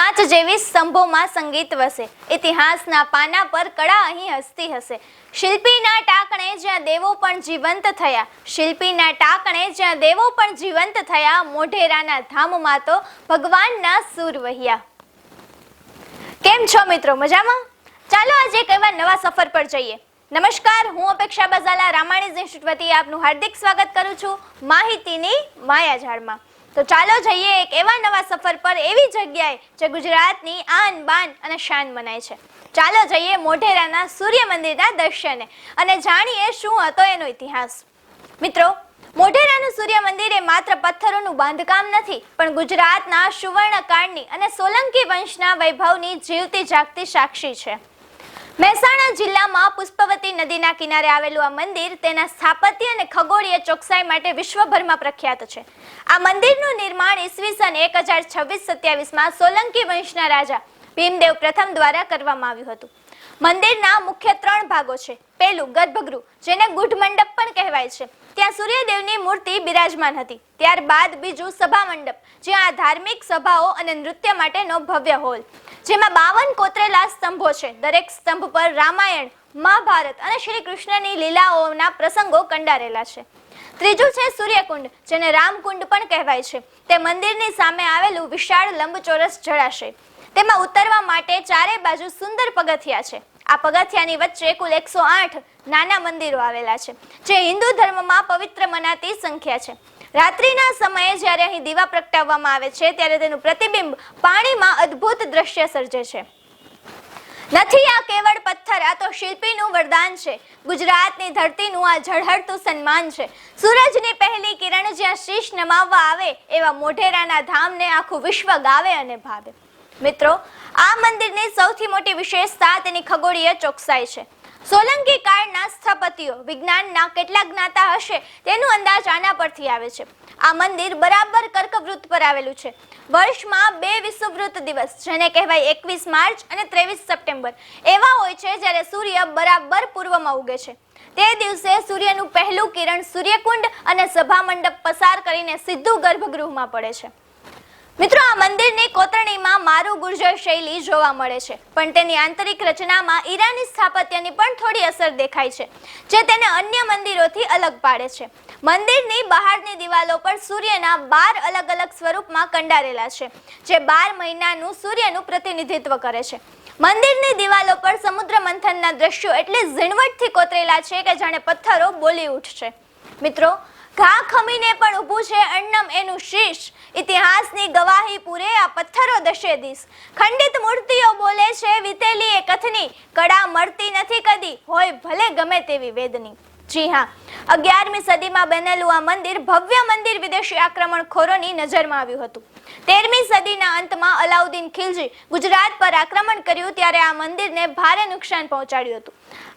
કાચ જેવી સ્તંભોમાં સંગીત વસે, ઇતિહાસના પાના પર કળા અહીં હસતી હશે. શિલ્પીના ટાંકણે જ્યાં દેવો પણ જીવંત થયા, શિલ્પીના ટાંકણે જ્યાં દેવો પણ જીવંત થયા, મોઢેરાના ધામમાં તો ભગવાનના સૂર વહ્યા. કેમ છો મિત્રો, મજામાં? ચાલો આજે એક એવા નવા સફર પર જઈએ. નમસ્કાર, હું અપેક્ષા બઝાલા રામાણીઝ ઇન્સ્ટિટ્યૂટ વતી આપનું હાર્દિક સ્વાગત કરું છું માહિતીની માયાજાળમાં. તો ચાલો જઈએ એક એવા નવા સફર પર, એવી જગ્યાએ જે ગુજરાતની આન બાન અને શાન મનાય છે. ચાલો જઈએ મોઢેરાના સૂર્ય મંદિરના દર્શને અને જાણીએ શું હતો એનો ઇતિહાસ. મિત્રો, મોઢેરાનું સૂર્ય મંદિર એ માત્ર પથ્થરોનું બાંધકામ નથી, પણ ગુજરાતના સુવર્ણકાળની અને સોલંકી વંશના વૈભવની જીવતી જાગતી સાક્ષી છે. મહેસાણા જિલ્લામાં પુષ્પવતી નદીના કિનારે આવેલું આ મંદિર તેના સ્થાપત્ય અને ખગોળીય ચોકસાઈ માટે વિશ્વભરમાં પ્રખ્યાત છે. આ મંદિરનું નિર્માણ ઈસવીસન 1026-27માં સોલંકી વંશના રાજા ભીમદેવ પ્રથમ દ્વારા કરવામાં આવ્યું હતું. મંદિરના મુખ્ય 3 ભાગો છે. પહેલું ગર્ભગૃહ, જેને ગુઢ મંડપ પણ કહેવાય છે, ત્યાં સૂર્યદેવની મૂર્તિ બિરાજમાન હતી. ત્યારબાદ બીજું સભા મંડપ, જ્યાં ધાર્મિક સભાઓ અને નૃત્ય માટેનો ભવ્ય હોલ, જેમાં 52 કોતરેલા સ્તંભો છે. દરેક સ્તંભ પર રામાયણ, મહાભારત અને શ્રી કૃષ્ણની લીલાઓના પ્રસંગો કંડારેલા છે. ત્રીજું છે સૂર્યકુંડ, જેને રામકુંડ પણ કહેવાય છે. તે મંદિરની સામે આવેલું વિશાળ લંબચોરસ જળાશય. તેમાં ઉતરવા માટે ચારે બાજુ સુંદર પગથિયા છે. આ પગથિયાની વચ્ચે કુલ 108 નાના મંદિરો આવેલા છે, જે હિન્દુ ધર્મમાં પવિત્ર મનાતી સંખ્યા છે. રાત્રિના સમયે જ્યારે અહીં દીવા પ્રગટાવવામાં આવે છે, ત્યારે તેનું પ્રતિબિંબ પાણીમાં અદ્ભુત દ્રશ્ય સર્જે છે. નથી આ કેવળ પથ્થર, આ તો શિલ્પીનું વરદાન છે. ગુજરાતની ધરતીનું આ ઝળહળતું સન્માન છે. સૂરજની પહેલી કિરણ જ્યાં શીશ નમાવવા આવે, એવા મોઢેરાના ધામને આખું વિશ્વ ગાવે અને ભાવે. મિત્રો, આ મંદિરની સૌથી મોટી વિશેષતા તેની ખગોળીય ચોકસાઈ છે. સોલંકી કાળના સ્થાપત્યો વિજ્ઞાનના કેટલા જ્ઞાતા હશે તેનું અંદાજ આના પરથી આવે છે. આ મંદિર બરાબર કર્કવૃત્ત પર આવેલું છે. વર્ષમાં 2 વિષુવવૃત્ત દિવસ, જેને કહેવાય 21 માર્ચ અને 23 સપ્ટેમ્બર, એવા હોય છે જ્યારે સૂર્ય બરાબર પૂર્વમાં ઉગે છે. તે દિવસે સૂર્યનું પહેલું કિરણ સૂર્યકુંડ અને સભા મંડપ પસાર કરીને સીધું ગર્ભગૃહમાં પડે છે. મિત્રો, આ મંદિરની કોતરણીમાં મારુ ગુર્જર શૈલી જોવા મળે છે, પણ તેની આંતરિક રચનામાં ઈરાની સ્થાપત્યની પણ થોડી અસર દેખાય છે, જે તેને અન્ય મંદિરોથી અલગ પાડે છે. મંદિરની બહારની દિવાલો પર સૂર્યના 12 અલગ અલગ સ્વરૂપમાં કંડારેલા છે, જે 12 મહિનાનું સૂર્યનું પ્રતિનિધિત્વ કરે છે. મંદિરની દિવાલો પર સમુદ્ર મંથનના દ્રશ્યો એટલે ઝીણવટથી કોતરેલા છે કે જાણે પથ્થરો બોલી ઉઠશે. મિત્રો, ઘા ખમીને પણ ઊભું છે અન્નમ એનું શીશ, ઇતિહાસની ગવાહી પૂરે આ પથ્થરો દશે દિશ. ખંડિત મૂર્તિઓ બોલે છે વીતેલી એ કથની, કળા મળતી નથી કદી, હોય ભલે ગમે તેવી વેદની. જી હા, 11મી સદીમાં બનેલું આ મંદિર, ભવ્ય મંદિર, વિદેશી આક્રમણખોરોની નજરમાં આવ્યું હતું. 13મી સદીના અંતમાં અલાઉદ્દીન ખિલજી ગુજરાત પર આક્રમણ કર્યું, ત્યારે આ મંદિરને ભારે નુકસાન પહોંચાડ્યું હતું.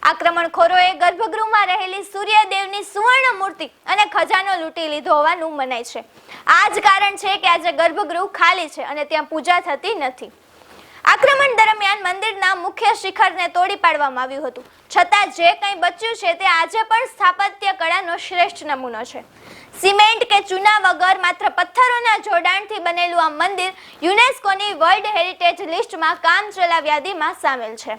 આક્રમણખોરોએ ગર્ભગૃહમાં રહેલી સૂર્યદેવની સુવર્ણ મૂર્તિ અને ખજાનો લૂંટી લીધો હોવાનું મનાય છે. આ જ કારણ છે કે આજે ગર્ભગૃહ ખાલી છે અને ત્યાં પૂજા થતી નથી. આક્રમણ દરમિયાન મંદિરના મુખ્ય શિખરને તોડી પાડવામાં આવ્યું હતું, છતાં જે કંઈ બચ્યું છે તે આજે પણ સ્થાપત્ય કળાનો શ્રેષ્ઠ નમૂનો છે. સિમેન્ટ કે ચૂના વગર માત્ર પથ્થરોના જોડાણથી બનેલું આ મંદિર યુનેસ્કોની વર્લ્ડ હેરિટેજ લિસ્ટમાં કામચલાઉ યાદીમાં સામેલ છે.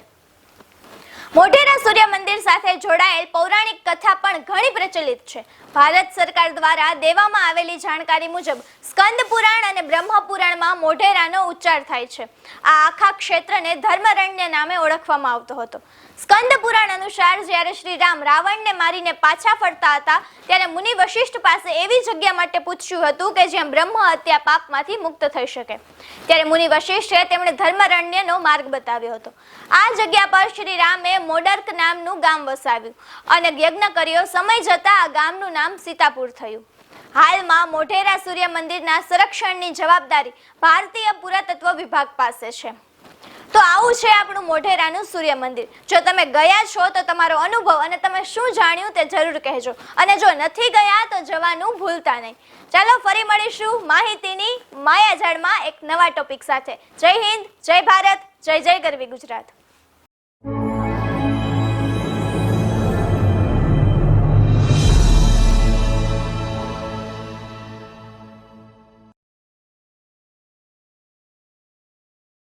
મોઢેરા સૂર્ય મંદિર સાથે જોડાયેલ પૌરાણિક કથા પણ ઘણી પ્રચલિત છે. ભારત સરકાર દ્વારા દેવામાં આવેલી જાણકારી મુજબ સ્કંદ પુરાણ અને બ્રહ્મ પુરાણમાં મોઢેરાનો ઉચ્ચાર થાય છે. આ આખા ક્ષેત્રને ધર્મરણ્ય નામે ઓળખવામાં આવતો હતો. સ્કંદ પુરાણ અનુસાર જ્યારે શ્રી રામ રાવણને મારીને પાછા ફરતા હતા, ત્યારે મુનિ વશિષ્ઠ પાસે એવી જગ્યા માટે પૂછ્યું હતું કે જ્યાં બ્રહ્મ હત્યા પાપમાંથી મુક્ત થઈ શકે. ત્યારે મુનિ વશિષ્ઠે તેમણે ધર્મરણ્યનો માર્ગ બતાવ્યો હતો. આ જગ્યા પર શ્રી રામે મોડર્ક નામનું ગામ વસાવ્યું અને યજ્ઞ કર્યો. સમય જતાં આ ગામનું નામ સીતાપુર થયું. હાલમાં મોઢેરા સૂર્ય મંદિરના સંરક્ષણની જવાબદારી ભારતીય પુરાતત્વ વિભાગ પાસે છે. તો આવું છે આપણું મોઢેરાનું સૂર્ય મંદિર. જો તમે ગયા છો તો તમારો અનુભવ અને તમે શું જાણ્યું તે જરૂર કહેજો, અને જો નથી ગયા તો જવાનું ભૂલતા નહીં. ચાલો ફરી મળીશું માહિતીની માયાજાળમાં એક નવા ટોપિક સાથે. જય હિન્દ, જય ભારત, જય જય ગરવી ગુજરાત.